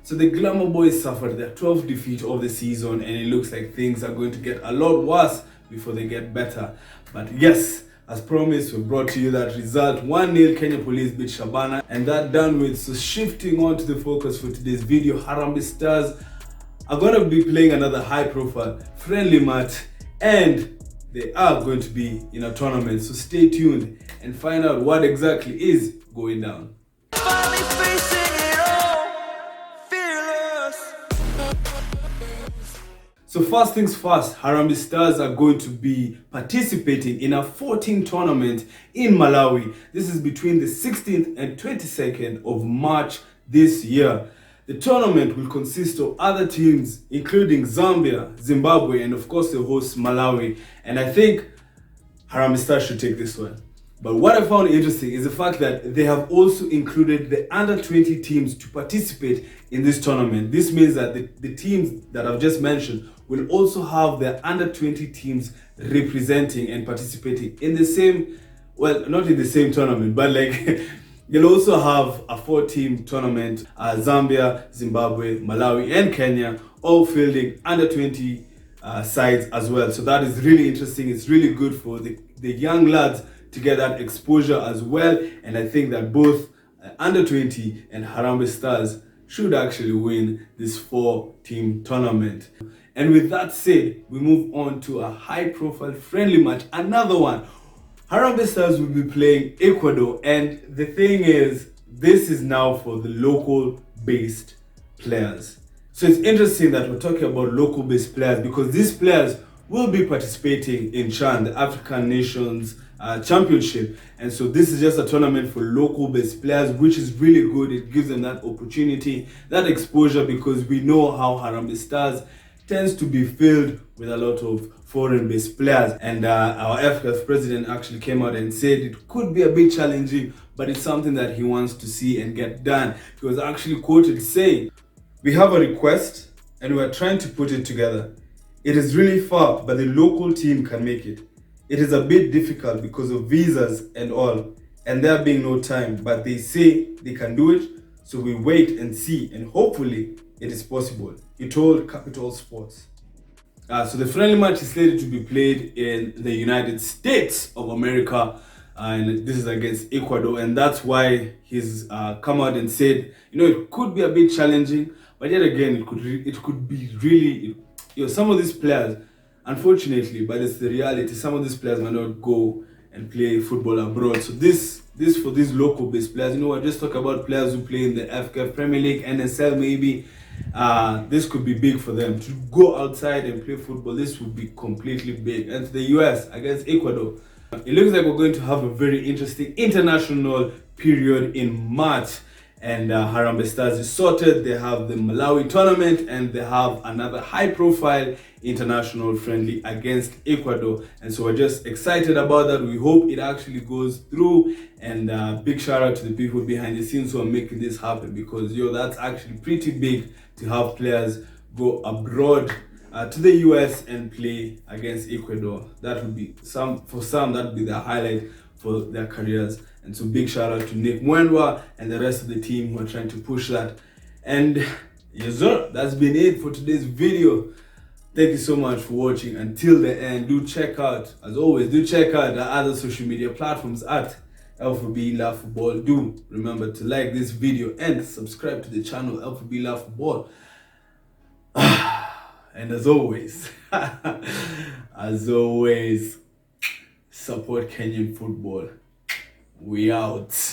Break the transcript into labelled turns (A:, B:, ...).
A: So the Glamour Boys suffered their 12th defeat of the season, and it looks like things are going to get a lot worse before they get better. But yes, as promised, we brought to you that result. 1-0 Kenya Police beat Shabana, and that done with. So shifting on to the focus for today's video, Harambee Stars are going to be playing another high-profile friendly match, and they are going to be in a tournament. So stay tuned and find out what exactly is going down. So first things first, Harambee Stars are going to be participating in a 4-team tournament in Malawi. This is between the 16th and 22nd of March this year. The tournament will consist of other teams including Zambia, Zimbabwe, and of course the host Malawi. And I think Harambee Stars should take this one. But what I found interesting is the fact that they have also included the under-20 teams to participate in this tournament. This means that the teams that I've just mentioned will also have their under-20 teams representing and participating in the same, well, not in the same tournament, but like they'll also have a 4-team tournament, Zambia, Zimbabwe, Malawi, and Kenya, all fielding under-20 sides as well. So that is really interesting. It's really good for the young lads to get that exposure as well. And I think that both under-20 and Harambee Stars should actually win this 4-team tournament. And with that said, we move on to a high-profile friendly match, another one. Harambee Stars will be playing Ecuador, and the thing is, this is now for the local-based players. So it's interesting that we're talking about local-based players because these players will be participating in CHAN, the African Nations Championship. And so this is just a tournament for local-based players, which is really good. It gives them that opportunity, that exposure, because we know how Harambee Stars tends to be filled with a lot of foreign-based players. And our FCAF president actually came out and said it could be a bit challenging, but it's something that he wants to see and get done. He was actually quoted saying, "We have a request and we're trying to put it together. It is really far, but the local team can make it. It is a bit difficult because of visas and all, and there being no time, but they say they can do it, so we wait and see, and hopefully it is possible," he told Capital Sports. So the friendly match is slated to be played in the United States of America, and this is against Ecuador, and that's why he's come out and said, it could be a bit challenging, but yet again, it could be really, some of these players, unfortunately, but it's the reality, some of these players might not go and play football abroad. So this for these local-based players, we're just talking about players who play in the FCAF Premier League, NSL maybe. This could be big for them to go outside and play football. This would be completely big. And to the US against Ecuador, it looks like we're going to have a very interesting international period in March. And Harambee Stars is sorted. They have the Malawi tournament, and they have another high-profile international friendly against Ecuador. And so we're just excited about that. We hope it actually goes through. And big shout out to the people behind the scenes who are making this happen, because that's actually pretty big to have players go abroad to the US and play against Ecuador. That would be for some that would be the highlight for their careers. And so big shout out to Nick Mwendwa and the rest of the team who are trying to push that. And yes sir, that's been it for today's video. Thank you so much for watching until the end. As always, do check out our other social media platforms at L4B Love Football. Do remember to like this video and subscribe to the channel L4B Love Football. And as always, support Kenyan football. We out.